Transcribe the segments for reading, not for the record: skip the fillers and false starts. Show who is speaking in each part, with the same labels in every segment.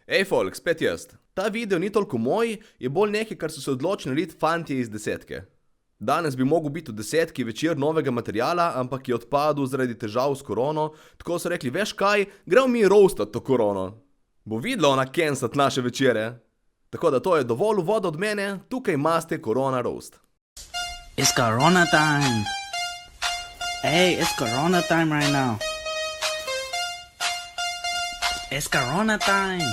Speaker 1: Ej, folk, spet jaz. Ta video ni toliko moj, je bolj nekaj, kar so se odločili narediti fantje iz desetke. Danes bi mogel biti v desetki večer novega materiala, ampak je odpadel zaradi težav s korono, tako so rekli, veš kaj, gremo mi roastat to korono. Bo videla ona cancelt naše večere. Tako da to je dovolj uvoda od mene, tukaj imate korona roast.
Speaker 2: It's Corona time. Hey, it's Corona time right now. It's Corona time.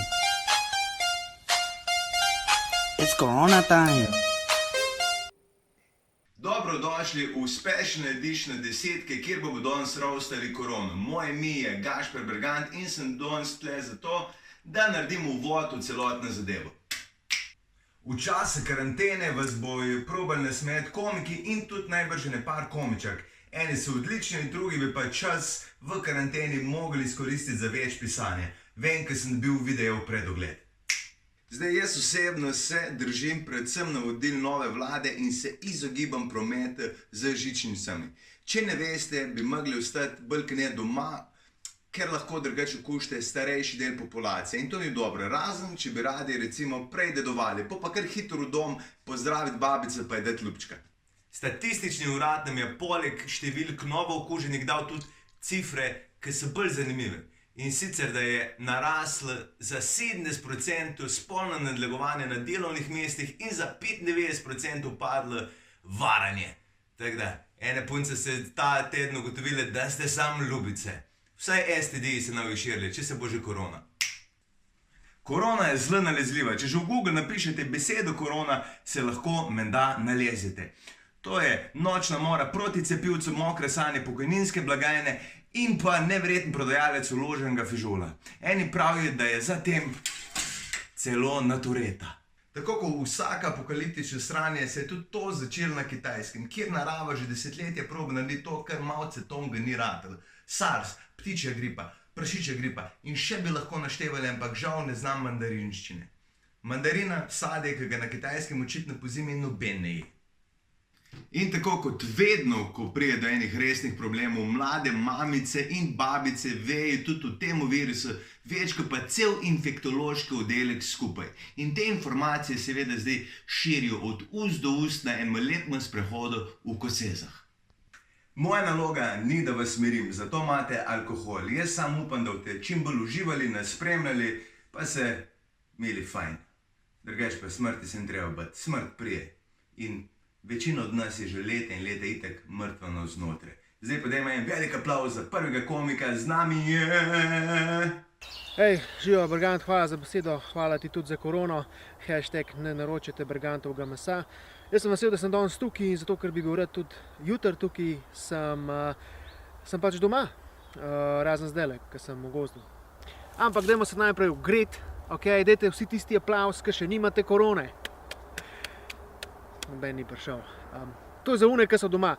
Speaker 2: It's Corona time.
Speaker 3: Dobrodošli v special edition desetke, kjer bomo danes roastali korono. Moje ime je Gašper Bergant in sem danes tle zato, da naredim uvod v celotno zadevo. V času karantene vas bojo probali nasmejati komiki in tudi najbrž ne par komičak. Eni so odlični, drugi bi pa čas v karanteni mogli izkoristiti za več pisanja. Vem, ker sem bil video predogled. Zdaj, jaz osebno se držim predvsem navodil nove vlade in se izogibam prometa z žičnicami. Če ne veste, bi mogli ostati bolj kot ne doma, ker lahko drugače okužite starejši del populacije. In to ni dobro, razen če bi radi recimo prej dedovali, pa kar hitro v dom pozdraviti babice pa je dati ljubčka. Statistični urad nam je poleg številk novo okuženih dal tudi cifre, ki so bolj zanimive. In sicer, da je naraslo za 70% spolno nadlegovanje na delovnih mestih in za 95% upadlo varanje. Tako da, ene punce se ta teden ugotovile, da ste samo ljubice. Vsaj STD-ji se nam širili, če se bo že korona. Korona je zelo nalezljiva. Če že v Google napišete besedo korona, se lahko menda nalezete. To je nočna mora proti cepivcu, mokre sanje pokojninske blagajne in pa neverjeten prodajalec vloženega fižola. Eni pravijo, da je za tem celo natureta. Tako kot vsaka apokaliptična sranje se je tudi to začelo na Kitajskem, kjer narava že desetletje proba narediti to, kar Mao Tse-tung ni ratalo. SARS, ptičja gripa, prašičja gripa in še bi lahko naštevali, ampak žal ne znam mandarinščine. Mandarina, sadje, ki ga na Kitajskem očitno pozimi noben ne je. In tako kot vedno, ko pride do enih resnih problemov, mlade mamice in babice vejo tudi o tem virusu, več kot pa cel infektološki oddelek skupaj. In te informacije seveda zdaj širijo od ust do ust na enem lepem sprehodu v Kosezah. Moja naloga ni, da vas smirim, zato imate alkohol. Jaz sam upam, da boste čim bolj uživali, nas spremljali, pa se imeli fajn. Drugače pa smrti se ne treba bati, smrt prije. In večina od nas je že leta in leta itak mrtva navznotraj. Zdaj pa dajmo en velik aplavz za prvega komika, z nami je...
Speaker 4: Hej, živo Bergant, hvala za besedo, hvala ti tudi za korono, hashtag ne naročite Bergantovega mesa. Jaz sem vesel, da sem danes tukaj in zato, ker bi bil rad tudi jutri tukaj, sem pač doma, razen zdajle, ker sem v gozdu. Ampak dajmo se najprej ogreti, ok, dajte vsi tisti aplavz, ki še nimate korone. Noben ni prišel. To je za une, ki so doma.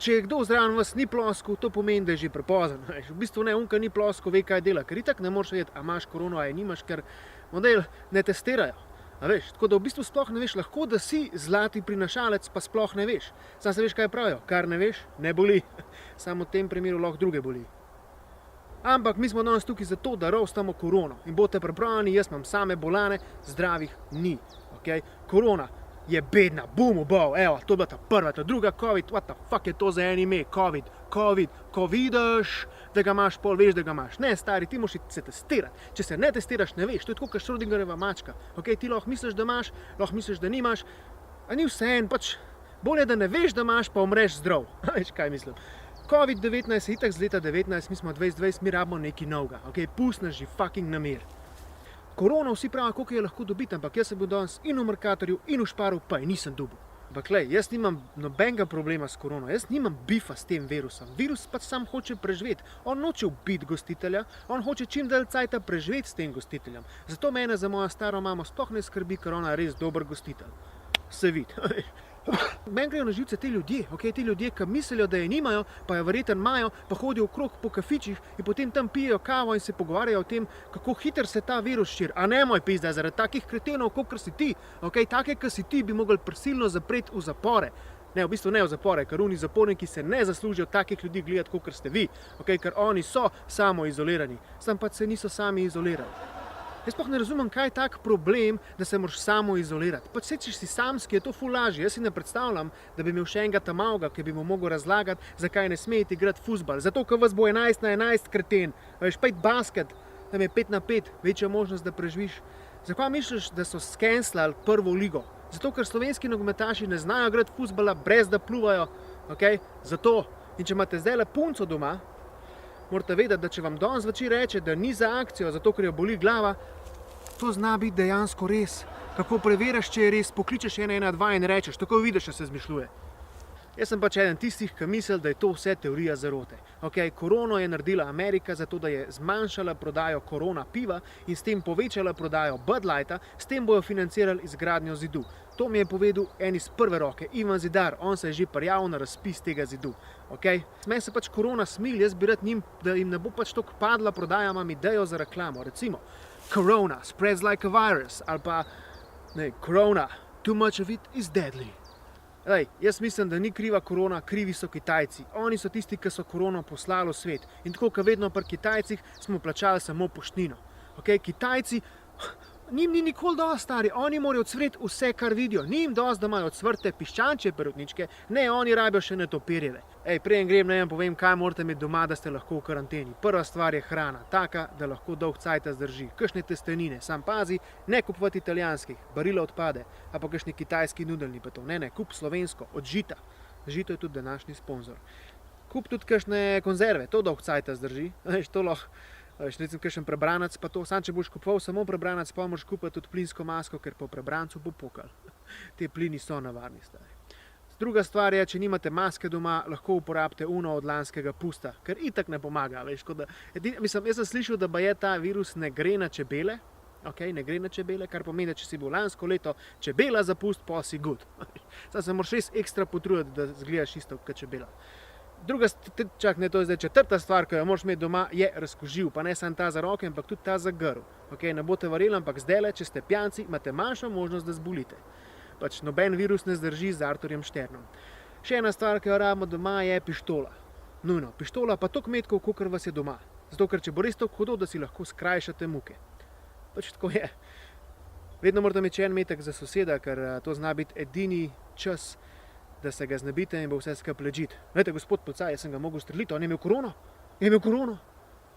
Speaker 4: Če je kdo zraven vas ni ploskal, to pomeni, da je že prepozen. V bistvu ne, unka ni ploskal, ve kaj dela, ker itak ne moreš vedeti, a imaš korono, a je nimaš, ker model ne testirajo. A veš, tako da v bistvu sploh ne veš, lahko da si zlati prinašalec, pa sploh ne veš. Sam se veš, kaj pravijo, kar ne veš, ne boli. Samo v tem primeru lahko druge boli. Ampak mi smo danes tukaj zato, da roastamo korono. In boste prebrani, jaz imam same bolane, zdravih ni. Okay? Korona je bedna, bum, bov, evo, to je bila ta prva, ta druga, COVID, what the fuck je to za en ime, COVID, ko vidiš, da ga imaš, pol veš, da ga imaš. Ne, stari, ti moraš se testirati. Če se ne testiraš, ne veš, to je tako, kot Schrödingerjeva mačka. Ok, ti lahko misliš, da imaš, lahko misliš, da nimaš, a ni vseeno, pač bolje, da ne veš, da imaš, pa umreš zdrav. Veš, kaj mislim. COVID-19 je itak z leta 19, mi smo 2020, mi rabimo nekaj novega, ok, pust nas že fucking na mir. Korona vsi pravijo, koliko je lahko dobiti, ampak jaz sem bil danes in v Mercatorju in v Šparu, pa je nisem dobil. Ampak lej, jaz nimam nobenega problema s korono, jaz nimam bifa s tem virusom. Virus pač sam hoče preživeti. On noče ubiti gostitelja, on hoče čim dalj cajta preživeti s tem gostiteljem. Zato mene za mojo staro mamo sploh ne skrbi, ker ona je res dober gostitelj. Se vidi. Meni grejo na živce ti ljudje, okay? Ti ljudje, ki mislijo, da je nimajo, pa jo verjetno imajo, pa hodijo okrog po kafičih in potem tam pijejo kavo in se pogovarjajo o tem, kako hiter se ta virus širi. A ne moj pizda, zaradi takih kretenov, kakor si ti, okay? Take, ki si ti, bi mogli prisilno zapreti v zapore. Ne, v bistvu ne v zapore, ker oni zaporniki se ne zaslužijo takih ljudi gledati, kakor ste vi, okay? Ker oni so samoizolirani, sam pač se niso sami izolirali. Jaz sploh ne razumem, kaj je tak problem, da se moraš samo izolirati. Pač se, če si samski, je to ful lažje. Jaz si ne predstavljam, da bi imel še enega tamavga, ki bi mu mogel razlagati, zakaj ne smete igrati fuzbal. Zato, ker vas bo 11 na 11 kreten. Veš, 5 basket, tam je 5 na 5, večja možnost, da preživiš. Zakaj misliš, da so skenslali prvo ligo? Zato, ker slovenski nogometaši ne znajo igrati fuzbala, brez da pluvajo. Okay? Zato. In če imate zdaj le punco doma, morate vedeti, da če vam danes zvečer reče, da ni za akcijo, zato ker jo boli glava, to zna biti dejansko res. Kako preveriš, če je res, pokličeš 112 in rečeš, tako vidiš, da se zmišljuje. Jaz sem pač eden tistih, ki misli, da je to vse teorija zarote. Okay, korono je naredila Amerika zato, da je zmanjšala prodajo korona piva in s tem povečala prodajo Bud Lighta, s tem bojo financirali izgradnjo zidu. To mi je povedal en iz prve roke, Ivan Zidar, on se je že prijavil na razpis tega zidu. Okay? Meni se pač korona smil, jaz bi rad njim, da jim ne bo pač toliko padla prodaja, imam idejo za reklamo. Recimo, Corona spreads like a virus, ali pa ne, Corona, too much of it is deadly. Ej, jaz mislim, da ni kriva korona, krivi so Kitajci. Oni so tisti, ki so korono poslali v svet. In tako, kot vedno pri Kitajcih, smo plačali samo poštnino. Okay? Kitajci, njim ni nikoli dosti, stari. Oni morajo odsvreti vse, kar vidijo. Ni jim dosti, da imajo odsvrte piščančje perutničke. Ne, oni rabijo še netopirjeve. Ej, preden grem, ne vem, povem, kaj morate imeti doma, da ste lahko v karanteni. Prva stvar je hrana, taka, da lahko dolg cajta zdrži. Kakšne testenine, sam pazi, ne kupovati italijanskih, barila odpade, a pa kakšni kitajski nudelni pa to. Ne, kup slovensko, od žita. Žito je tudi današnji sponzor. Kup tudi kakšne konzerve, to dolg cajta zdrži. Veš, to lahko. Recimo, kakšen prebranac pa to, sam če boš kupoval samo prebranac, pa moraš kupiti tudi plinsko masko, ker po prebrancu bo pokal. Te plini so navarni, stari. Druga stvar je, če nimate maske doma, lahko uporabite uno od lanskega pusta, ker itak ne pomaga. Veš, mislim, jaz sem slišal, da je ta virus ne gre na čebele, okay, ne gre na čebele, kar pomeni, da če si bil lansko leto čebela za pust, pa si good. Zdaj se moraš res ekstra potruditi, da zgledaš isto kot čebela. Druga, čak ne, to je zdaj četrta stvar, ki jo moraš imeti doma, je razkuživ, pa ne samo ta za roke, ampak tudi ta za grl. Okay, ne boste verjeli, ampak zdajle, če ste pijanci, imate manjšo možnost, da zbolite. Pač noben virus ne zdrži z Arturjem Šternom. Še ena stvar, ki jo rabimo doma, je pištola. Nujno, pištola pa toliko metkov, kolikor vas je doma. Zato, ker če bo res toliko hudo, da si lahko skrajšate muke. Pač tako je. Vedno morate imeti en metek za soseda, ker to zna biti edini čas, da se ga znebite in bo vse skupaj ležit. Glejte, gospod policaj, jaz sem ga mogel streljiti, on je imel korono. Je imel korono.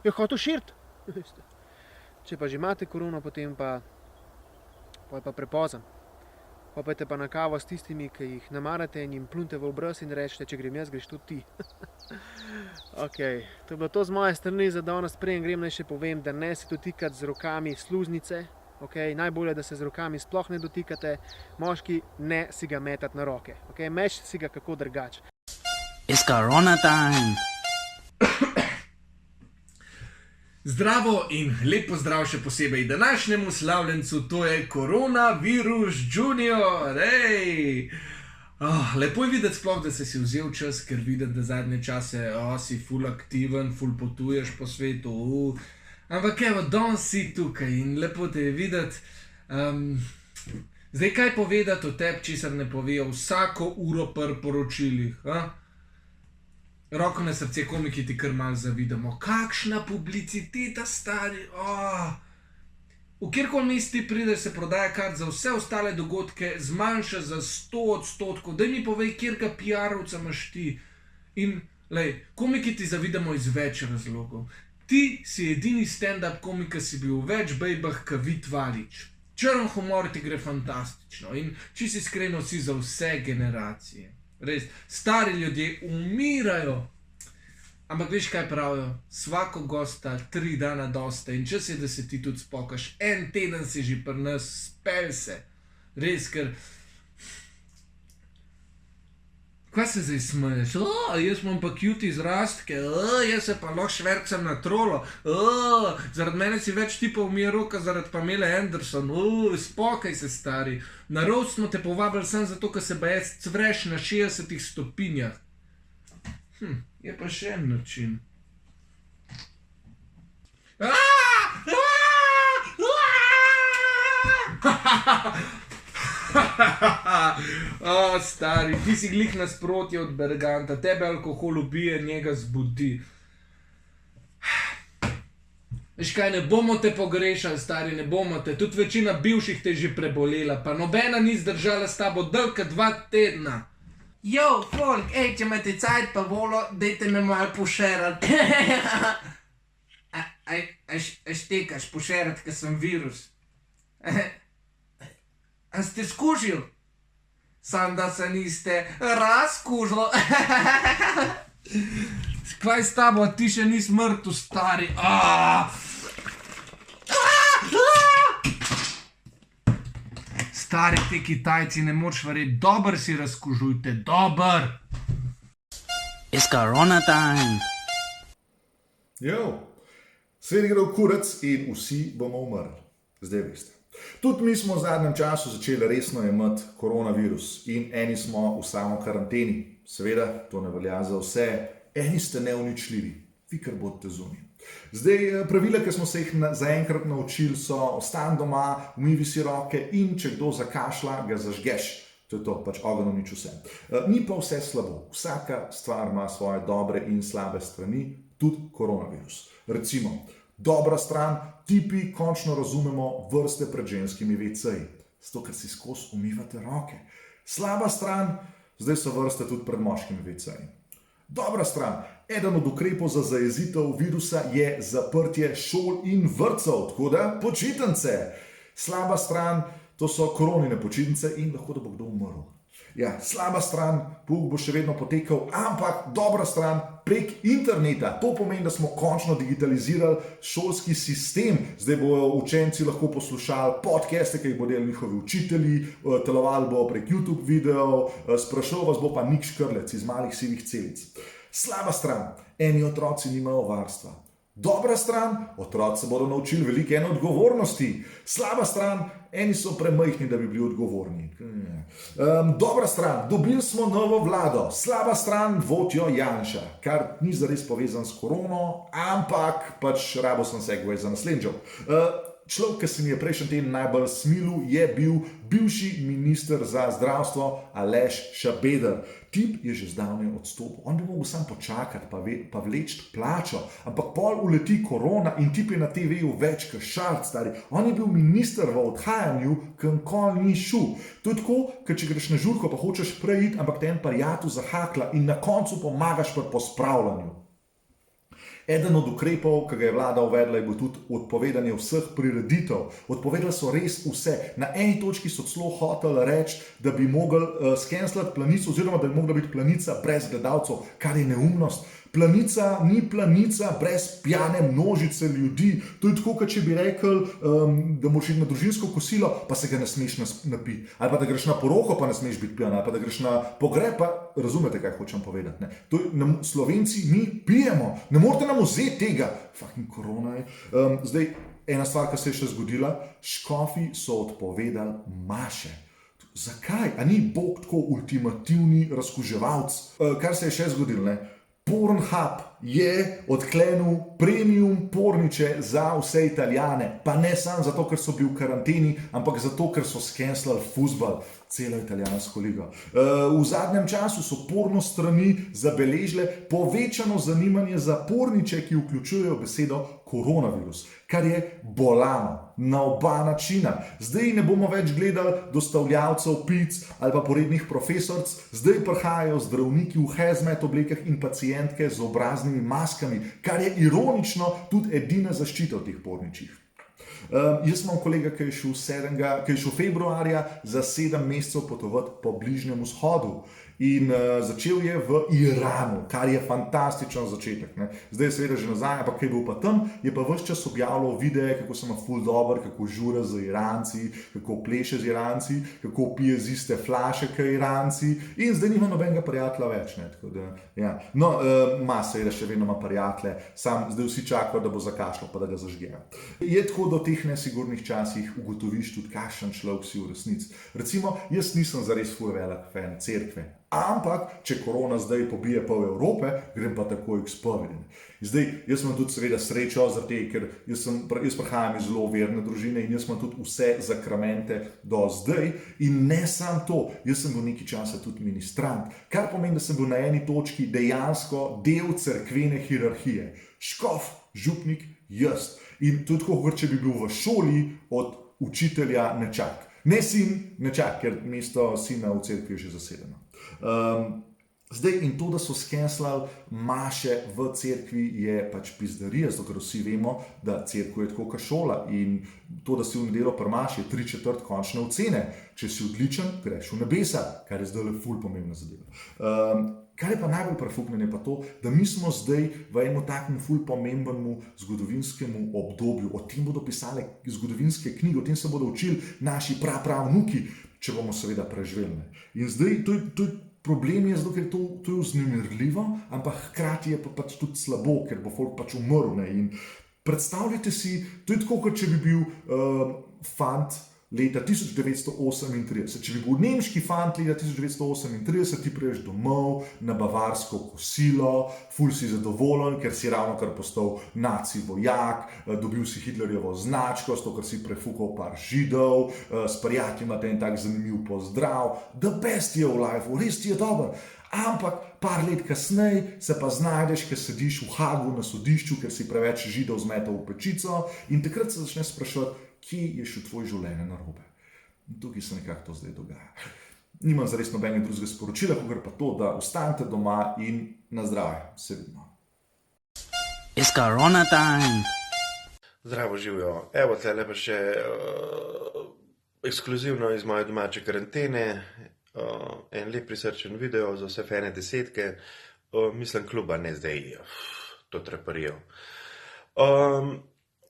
Speaker 4: Je hotel širiti. Če pa že imate korono, potem pa je pa prepozno. Popajte pa na kavo s tistimi, ki jih namarate in jim plunte v obraz in rečete, če grem jaz, greš tudi ti. Ok, to je bilo to z moje strani za danes. Preden grem, naj še povem, da ne se dotikati z rokami sluznice. Okay, najbolje, da se z rokami sploh ne dotikate, moški ne si ga metati na roke. Okay, meč si ga kako drugače.
Speaker 2: It's Corona time!
Speaker 5: Zdravo in lep pozdrav še posebej današnjemu slavljencu, to je Koronavirus Junior. Hey! Lepo je videti sploh, da si vzel čas, ker vidim, da zadnje čase si ful aktiven, ful potuješ po svetu. Ampak evo, danes si tukaj in lepo te je videti. Zdaj, kaj povedati o tebi, česar ne povejo vsako uro pri poročilih? Roko na srce, komiki ti kar malo zavidamo. Kakšna publiciteta, stari! V kjerkoli mest ti prideš, se prodaja kart za vse ostale dogodke, zmanjša za 100%. Daj mi povej, kjerga PR-ovca imaš ti. In, lej, komiki ti zavidamo iz več razlogov. Ti si edini stand-up komik, ki si bil v več bejbah, kot Vid Valič. Črn humor ti gre fantastično in čisto iskreno si za vse generacije. Res, stari ljudje umirajo. Ampak veš, kaj pravijo? Svako gosta 3 dana dosta in čas je, da se ti tudi spokaš. En teden si že pri nas, spel se. Res, ker... Kaj se zdaj smeješ? Jaz imam pa cute izrastke, jaz se pa lahko švercam na trolo, zaradi mene si več tipov umije roka, zaradi Pamele Anderson, spokaj se, stari. Na roast smo te povabili samo zato, ker se bajec cvreš na 60 stopinjah. Je pa še en način. Stari, ti si glih nasprotje od Berganta, tebe alkohol ubije, njega zbudi. Veš kaj, ne bomo te pogrešali, stari, ne bomo te. Tudi večina bivših te že prebolela, pa nobena ni zdržala s tabo dlje kot 2 tedna. Jo, folk, če imate cajt pa volo, dajte me malo pošerati. A štekaš pošerati, ker sem virus? A ste skužil? Sam da se niste razkužilo. Kaj s tabo, ti še nisi mrtev, stari. Stari, ti Kitajci, ne moč verjeti, dober si razkužujte, dober.
Speaker 2: It's Corona time.
Speaker 6: Jo, svet gre v kurac in vsi bomo umrli. Zdaj veste. Tudi mi smo v zadnjem času začeli resno jemati koronavirus in eni smo v samo karanteni. Seveda, to ne velja za vse, eni ste neuničljivi, vi kar bodite zunaj. Zdaj, pravila, ki smo se jih zaenkrat naučili, so ostani doma, umivi si roke in če kdo zakašlja, ga zažgeš. To je to, pač ogenj uniči vse. Ni pa vse slabo. Vsaka stvar ima svoje dobre in slabe strani, tudi koronavirus. Recimo, dobra stran, tipi končno razumemo vrste pred ženskimi WC-ji. Zato, ker si skozi umivate roke. Slaba stran, zdaj so vrste tudi pred moškimi WC-ji. Dobra stran, eden od ukrepov za zajezitev virusa je zaprtje šol in vrtcev, tako da počitnice. Slaba stran, to so koronine počitnice in lahko da bo kdo umrl. Ja, slaba stran, pouk bo še vedno potekal, ampak dobra stran prek interneta. To pomeni, da smo končno digitalizirali šolski sistem. Zdaj bojo učenci lahko poslušali podcaste, ki jih bodo delali njihovi učitelji, telovali bo prek YouTube videov, sprašal vas bo pa Nik Škrlec iz Malih sivih celic. Slaba stran, eni otroci nimajo varstva. Dobra stran, otroci se bodo naučili veliko ene odgovornosti. Slaba stran, eni so premajhni, da bi bili odgovorni. Dobra stran, dobili smo novo vlado. Slaba stran, vodijo Janša, kar ni zares povezan s korono, ampak pač rabo sem segway za naslednjo. Človek, ki se mi je prejšnji teden najbolj smilil, je bil bivši minister za zdravstvo Aleš Šabeder. Tip je že zdavnaj odstopil. On bi mogel sam počakati pa vleči plačo, ampak pol uleti korona in tip je na TV-ju več kot Šarc, stari. On je bil minister v odhajanju, kamkoli ni šel. To je tako, ker če greš na žurko pa hočeš prej iti, ampak te en prijatelj zahakla in na koncu pomagaš pri pospravljanju. Eden od ukrepov, ki ga je vlada uvedla, je bil tudi odpovedanje vseh prireditev. Odpovedali so res vse. Na eni točki so celo hoteli reči, da bi mogli skenslati planico, oziroma da bi mogla biti planica brez gledalcev, kar je neumnost. Planica ni planica brez pijane množice ljudi. To je tako, kot če bi rekel, da moraš iti na družinsko kosilo, pa se ga ne smeš napiti. Ali pa da greš na poroko, pa ne smeš biti pijan. Ali pa da greš na pogreb, pa razumete, kaj hočem povedati. Ne? To je, Slovenci, mi pijemo. Ne morete nam vzeti tega. Fucking korona je. Zdaj, ena stvar, ki se je še zgodila, škofi so odpovedali maše. Zakaj? A ni Bog tako ultimativni razkuževalc? Kar se je še zgodilo, ne? Pornhub je odklenil premium porniče za vse Italijane, pa ne samo zato, ker so bili v karanteni, ampak zato, ker so skenslali fuzbal, celo italijansko ligo. V zadnjem času so porno strani zabeležile povečano zanimanje za porniče, ki vključujejo besedo koronavirus, kar je bolano na oba načina. Zdaj ne bomo več gledali dostavljavcev pic ali pa porednih profesorc, zdaj prihajajo zdravniki v hazmat oblekah in pacientke z obraznimi maskami, kar je ironično tudi edina zaščita v teh porničih. Jaz imam kolega, ki je šel februarja za 7 mesecev potovati po Bližnjem vzhodu in začel je v Iranu, kar je fantastičen začetek. Ne? Zdaj je seveda že nazaj, ampak kaj bil pa tam, je pa ves čas objavljal videe, kako se ima ful dober, kako žura z Iranci, kako pleše z Iranci, kako pije z iste flaše kot Iranci in zdaj nima nobenega prijatelja več. Ne? Tako da, ja. No, ima seveda še vedno ima prijatelje, sam zdaj vsi čakajo, da bo zakašljal, pa da ga zažgejo. Je tako, da v teh nesigurnih časih ugotoviš tudi, kakšen človek si v resnici. Recimo, jaz nisem zares ful velik fan cerkve. Ampak, če korona zdaj pobije pol Evrope, grem pa takoj k spovedi. Zdaj, jaz imam tudi seveda srečo, zato ker jaz prihajam iz zelo verne družine in jaz imam tudi vse zakramente do zdaj. In ne samo to, jaz sem bil nekaj časa tudi ministrant, kar pomeni, da sem bil na eni točki dejansko del cerkvene hierarhije. Škof, župnik, Jaz. In to je tako, kot če bi bil v šoli od učitelja nečak. Ne sin nečak, ker mesto sina v cerkvi je že zasedeno. Zdaj, in to, da so skenslali maše v cerkvi, je pač pizdarija, zato ker vsi vemo, da cerkev je tako kot šola in to, da si v nedeljo pri maši, je 3/4 končne ocene. Če si odličen, greš v nebesa, kar je zdaj ful pomembna zadeva. Kar je pa najbolj prefuknjeno, je pa to, da mi smo zdaj v enem takem ful pomembnemu zgodovinskemu obdobju. O tem bodo pisali zgodovinske knjige, o tem se bodo učili naši prapravnuki, če bomo seveda preživeli. In zdaj to je problem, zato ker to je vznemirljivo, ampak hkrati je pa pač tudi slabo, ker bo folk pač umrl. In predstavljajte si, to je tako, kot če bi bil fant leta 1938. Če bi bil nemški fant leta 1938, ti priješ domov na bavarsko kosilo, ful si zadovoljen, ker si ravno kar postal naci vojak, dobil si Hitlerjevo značko, zato ker si prefukal par Židov, s prijatelji imate en tak zanimiv pozdrav, the best je v life, res ti je dober. Ampak par let kasneje se pa znajdeš, ker sediš v Hagu na sodišču, ker si preveč Židov zmetal v pečico in takrat se začneš spraševati, kje je šel tvoj življenje narobe. Tukaj se nekako to zdaj dogaja. Nimam zares nobenega drugega sporočila, kakor pa to, da ostanete doma in na zdravje. Se vidimo.
Speaker 2: It's Corona time.
Speaker 7: Zdravo, živijo. Evo, tle pa še ekskluzivno iz moje domače karantene. En lep prisrčen video za vse fane desetke. Mislim kluba, ne zdaj to treparijo.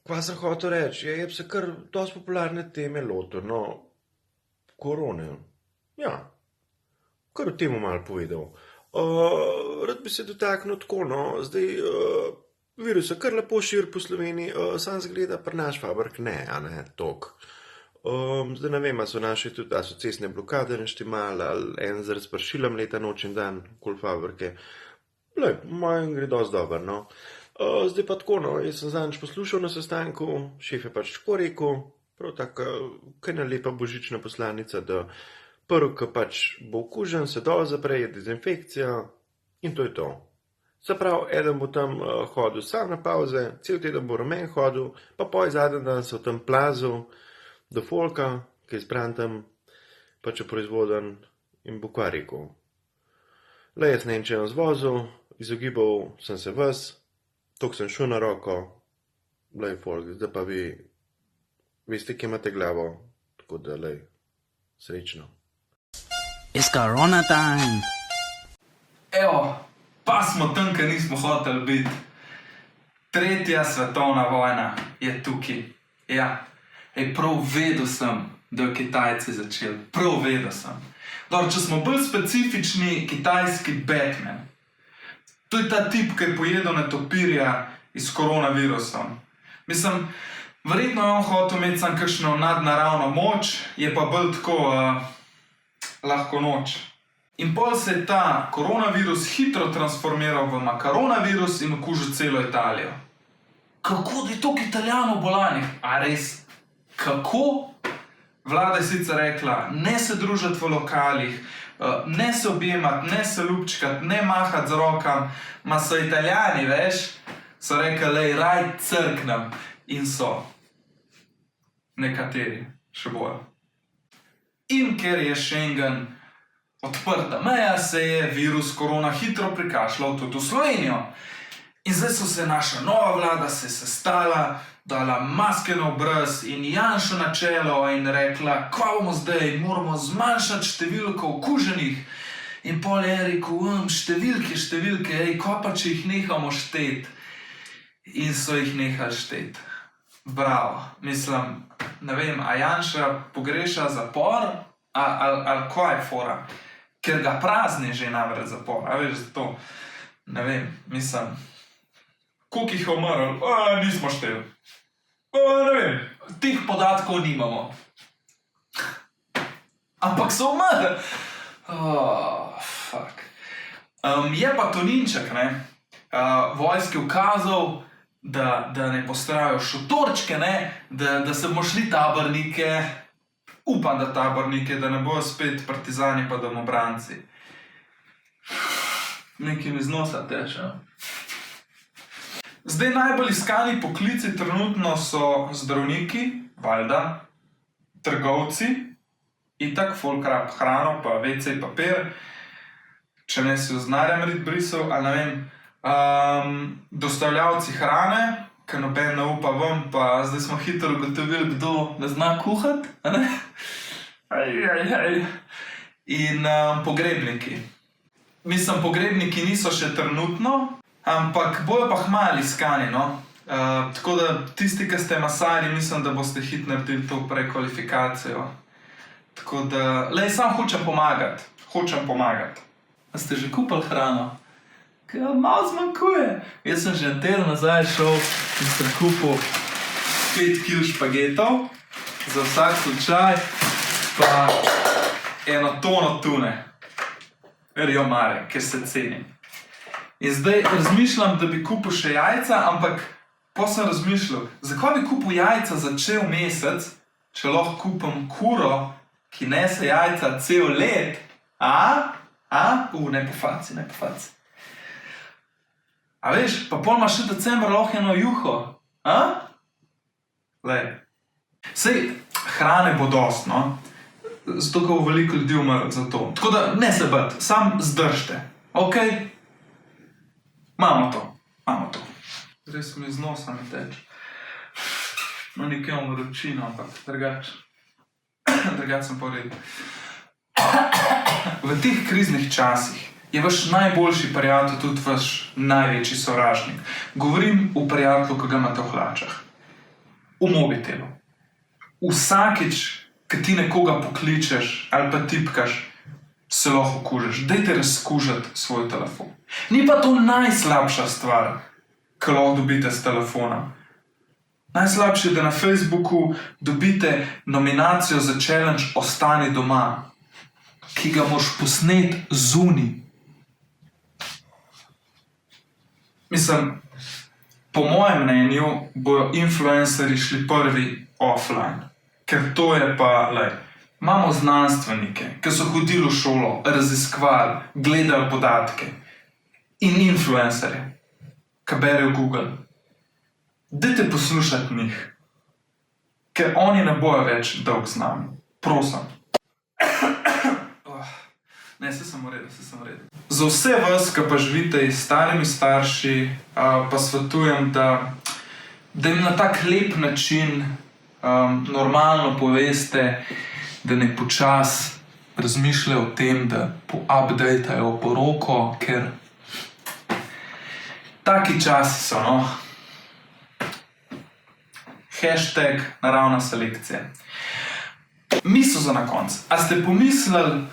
Speaker 7: Kva sem hotel reči, je se kar dosti popularne teme lotil, no, korone. Ja, kar o temu malo povedal. Rad bi se dotaknil tako, no, zdaj virus se kar lepo širi po Sloveniji, sam zgleda pri naš fabrik ne, a ne, tok. Zdaj ne vem, a so naše tudi, a so cestne blokade neštimali, ali en zaradi s pršilom leta noč in dan, kol fabrike. Lej, mojem gre dosti dobro, no. Zdaj pa tako, no, jaz sem zadnjič poslušal na sestanku, šef je pač tako rekel, prav tako, kaj ena lepa božična poslanica, da prvi, ki pač bo okužen, se dol zapre, je dezinfekcija in to je to. Se pravi, eden bo tam hodil sam na pauze, cel teden bo rumen hodil, pa poj zadnji dan se v tem plazil do folka, ki je zbran tam, pač je proizvoden in bo kva rekel. Le jaz ne vem, če je zvozil, izogibal sem se ves, tok sem šel na roko, lej folk, zdaj pa vi veste, kje imate glavo, tako da lej, srečno.
Speaker 2: It's Corona time.
Speaker 8: Evo, pa smo tam, ker nismo hoteli biti. 3. svetovna vojna je tukaj. Ja, prav vedel sem, da je Kitajci začeli. Prav vedel sem. Dobro, če smo bolj specifični, kitajski Batman. To je ta tip, ki je pojedel netopirja iz koronavirusom. Mislim, verjetno je on hotel imeti sam kakšno nadnaravno moč, je pa bolj tako lahko noč. In pol se je ta koronavirus hitro transformiral v makaronavirus in okužil celo Italijo. Kako da je toliko Italijanov bolanih? A res? Kako? Vlada je sicer rekla, ne se družiti v lokalih, ne se objemati, ne se ljubčkati, ne mahati z rokam, ma so Italijani, veš, so rekli, lej, raj crknem in so. Nekateri, še bolj. In ker je Schengen odprta meja, se je virus korona hitro prikašljal tudi v Slovenijo. In zdaj so se naša nova vlada sestala, dala maske na obraz in Janšo na čelo in rekla, kva bomo zdaj, moramo zmanjšati številko okuženih. In pol je rekel, številke, kva pa če jih nehamo štet. In so jih nehali štet. Bravo, mislim, ne vem, a Janša pogreša zapor, ali kva je fora? Ker ga prazni že namreč zapor, a veš, zato, ne vem, mislim, koliko jih je umrl, nismo šteli. Ne vem, teh podatkov nimamo. Ampak so umrli. Fuck. Je pa Toninček, ne, vojski ukazal, da ne postavijo šotorčke, ne, da se bomo šli tabornike, upam, da tabornike, da ne bojo spet partizani pa domobranci. Nekaj mi z nosa teče. Zdaj najbolj iskani poklici trenutno so zdravniki, valjda, trgovci, itak, folk rab hrano, pa WC papir, če ne si oznarjam rit brisal, ali ne vem, dostavljavci hrane, ker noben ne upa vam, pa zdaj smo hitro ugotovili, kdo ne zna kuhati, a ne? In pogrebniki. Mislim, pogrebniki niso še trenutno, ampak bojo pa hmali iskani, no. Tako da tisti, ki ste masarji, mislim, da boste hit naredili to prekvalifikacijo. Tako da, sam hočem pomagati. A ste že kupili hrano? Malo zmanjkuje. Jaz sem že en teden nazaj šel in sem kupil 5 kil špagetov za vsak slučaj, pa 1 tono tune. Rjo mare, ker se cenim. In zdaj razmišljam, da bi kupil še jajca, ampak potem sem razmišljal, zakaj bi kupil jajca za cel mesec, če lahko kupim kuro, ki nese jajca cel let? Ne po faci. A veš, pa pol imaš še december lahko eno juho. Sej, hrane bo dost, no. Zato, ko bo veliko ljudi umrlo za to. Tako da ne se bati, sam zdržite. Ok? Imamo to. Zdaj se mi z nosa ne teče. No, nekaj imam vročino, ampak drugače sem pa v redu. V teh kriznih časih je vaš najboljši prijatelj tudi vaš največji sovražnik. Govorim o prijatelju, ki ga imate v hlačah. V mobitelu. Vsakič, ko ti nekoga pokličeš ali pa tipkaš, se lahko okužiš. Dajte razkužati svoj telefon. Ni pa to najslabša stvar, ki lahko dobite s telefona. Najslabše je, da na Facebooku dobite nominacijo za challenge Ostani doma, ki ga moraš posneti zunaj. Mislim, po mojem mnenju bojo influencerji šli prvi offline. Ker to je pa, imamo znanstvenike, ki so hodili v šolo, raziskovali, gledali podatke. In influencerje, ki berejo Google. Dajte poslušati njih, ker oni ne bojo več dolg z nami. Prosim. Ne, se sem v redu. Za vse vas, ki pa živite s starimi starši, pa svetujem, da jim na tak lep način normalno poveste, da ne počas razmišljajo o tem, da updateo poroko, ker taki časi so, no. Hashtag naravna selekcija. Misel za na konc. A ste pomislili,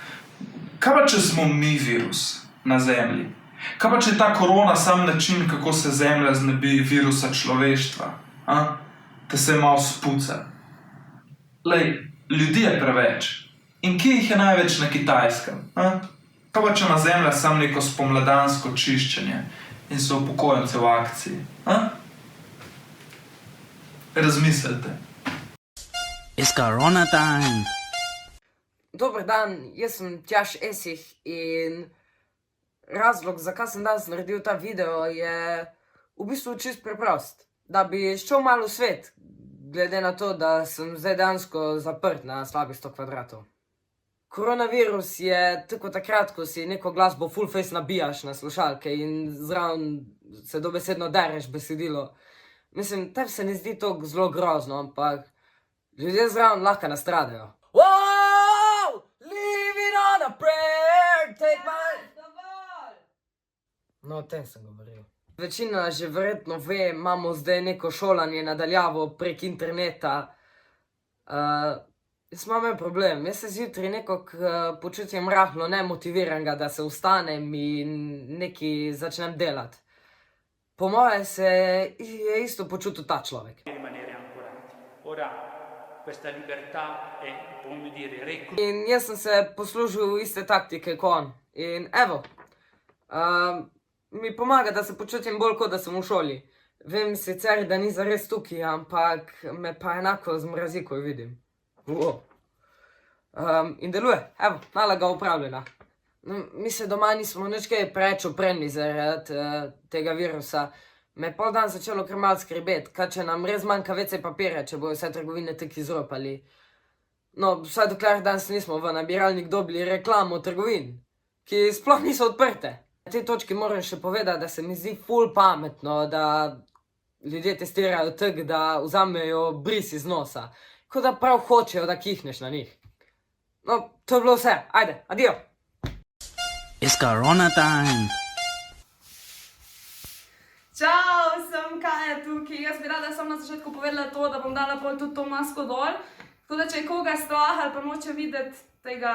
Speaker 8: kaj pa če smo mi virus na Zemlji? Kaj pa če je ta korona sam način, kako se Zemlja znebi virusa človeštva? Da se malo spuca. Ljudi je preveč. In kje jih je največ na Kitajskem? Kaj pa če ima Zemlja sam neko spomladansko čiščenje in so upokojenci v akciji? Razmislite.
Speaker 2: It's Corona time.
Speaker 9: Dober dan, jaz sem Tjaž Esih in razlog, zakaj sem danes naredil ta video, je v bistvu čist preprost. Da bi šel malo v svet, glede na to, da sem zdaj dejansko zaprt na slabih 100 kvadratov. Koronavirus je tako takrat, ko si neko glasbo full face nabijaš na slušalke in zraven se dobesedno dereš besedilo. Mislim, tebi se ne zdi to zelo grozno, ampak ljudje zraven lahko nastradajo. Wow! Living on a prayer, take my... No, o tem sem govoril. Večina že verjetno ve, imamo zdaj neko šolanje nadaljavo prek interneta. Jaz imam en problem, jaz se zjutraj nekako počutim rahlo nemotiviranega, da se vstanem in nekaj začnem delati. Po moje se je isto počutil ta človek. In jaz sem se poslužil iste taktike kot on. In evo, mi pomaga, da se počutim bolj kot da sem v šoli. Vem sicer, da ni zares tukaj, ampak me pa enako zmrazi, ko jo vidim. In deluje, evo, naloga opravljena. Mi se doma nismo nič kaj preveč opremili zaradi tega virusa. me je pol dan začelo kar malo skrbeti, kaj če nam res manjka WC papirja, če bojo vse trgovine tako izropali. No, vsaj dokler danes nismo v nabiralnik dobili reklamo trgovin, ki sploh niso odprte. Na tej točki moram še povedati, da se mi zdi ful pametno, da ljudje testirajo tako, da vzamejo bris iz nosa, kot da prav hočejo, da kihneš na njih. No, to je bilo vse. Ajde, adijo.
Speaker 2: It's Corona time.
Speaker 10: Čau, sem Kaja tukaj. Jaz bi rada samo na začetku povedala to, da bom dala pol tudi to masko dol. Tako da če je koga strah ali pa noče videti tega,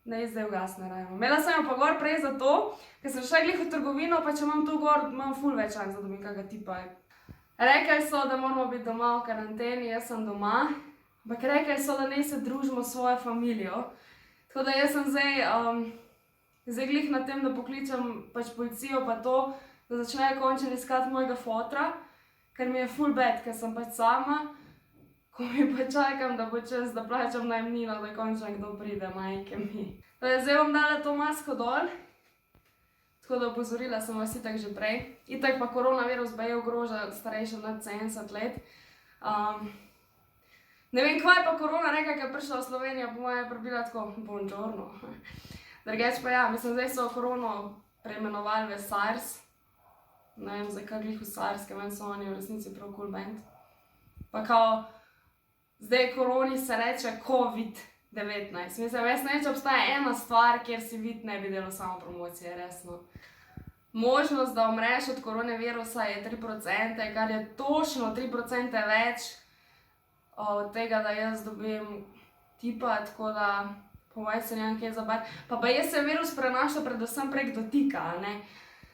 Speaker 10: ne zdaj ugasne rajmo. Imela sem jo pa gor prej zato, ker sem šla glih v trgovino, pa če imam to gor, imam ful več šans, da dobim kakega tipa. Rekli so, da moramo biti doma v karanteni, jaz sem doma, ampak rekli so, da ne se družimo s svojo familijo. Tako da jaz sem zdaj glih na tem, da pokličem pač policijo pa to, da začnejo končno iskati mojega fotra, ker mi je ful bad, ker sem pač sama, ko mi pa čakam, da bo čas, da plačam najemnino, da končno kdo pride, majke mi. Zdaj bom dala to masko dol, tako da opozorila sem vas itak že prej. Itak pa koronavirus baje ogroža starejše nad 70 let. Ne vem, kva je pa korona rekla, ker je prišla v Slovenijo, po moje je prebila tako, buongiorno. Drugač pa ja, mislim, zdaj so korono preimenovali v SARS. Ne vem, zakaj glih v SARS, ker meni so oni v resnici prav cool band. Pa kao, zdaj koroni se reče COVID-19. Mislim, jaz ne če obstaja ena stvar, kjer si vid ne bi delal samo promocije, resno. Možnost, da umreš od koronavirusa je 3%, kar je točno 3% več od tega, da jaz dobim tipa, tako da po mojem se nemam kje zabati. Pa jaz se virus prenaša predvsem prek dotika, ne.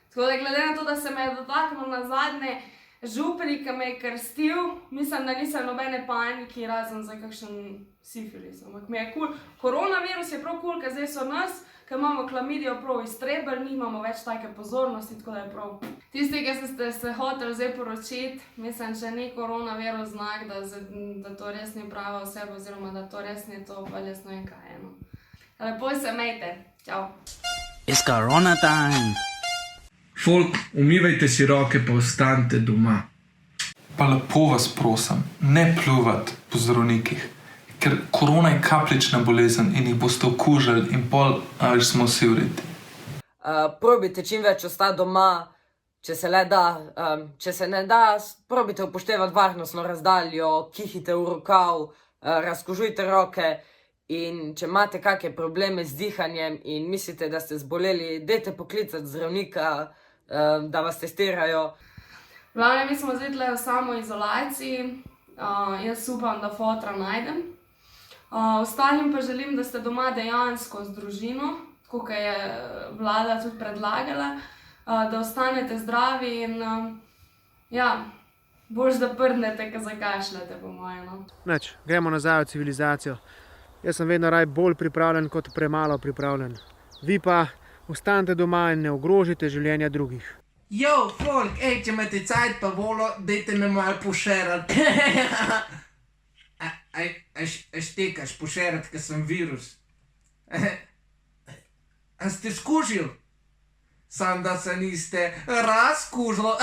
Speaker 10: Tako da glede na to, da se me je dotaknil na zadnje župnik, ki me je krstil, mislim, da nisem nobene paniki, razen za kakšen sifilis. Ampak mi je cool. Koronavirus je prav cool, ker zdaj so nas, ker imamo klamidijo prav iztrebili, nimamo več take pozornosti, tako da je prav. Tisti, ki ste se hoteli zdaj poročiti, mislim, če ni koronavirus znak, da to res ni prava oseba, oziroma da to res ni to, pa jaz ne vem kaj eno. Lepo se mejte. Čau.
Speaker 2: It's Corona time.
Speaker 5: Folk, umivajte si roke, pa ostanite doma.
Speaker 8: Pa lepo vas prosim, ne pljuvati po zdravnikih, ker korona je kapljična bolezen in jih boste okužili in pol smo vsi v redu.
Speaker 9: Probajte čim več ostati doma, če se le da. Če se ne da, probajte upoštevati varnostno razdaljo, kihite v rokav, razkužujte roke in če imate kakšne probleme z dihanjem in mislite, da ste zboleli, dajte poklicati zdravnika, da vas testirajo.
Speaker 10: V glavnem, mi smo zdaj tle v samoizolaciji, jaz upam, da fotra najdem. Ostalim pa želim, da ste doma dejansko z družino, tako kot je vlada tudi predlagala, da ostanete zdravi in ja, boljš da prdnete, ko zakašljate, po moje, no.
Speaker 4: Nič, gremo nazaj v civilizacijo. Jaz sem vedno raj bolj pripravljen kot premalo pripravljen. Vi pa ostanite doma in ne ogrožite življenja drugih.
Speaker 5: Yo, folk, če imate cajt pa volo, dajte me malo pošerati. Štekaš pošerati, ker sem virus. A ste skužili? Sam da se niste razkužili.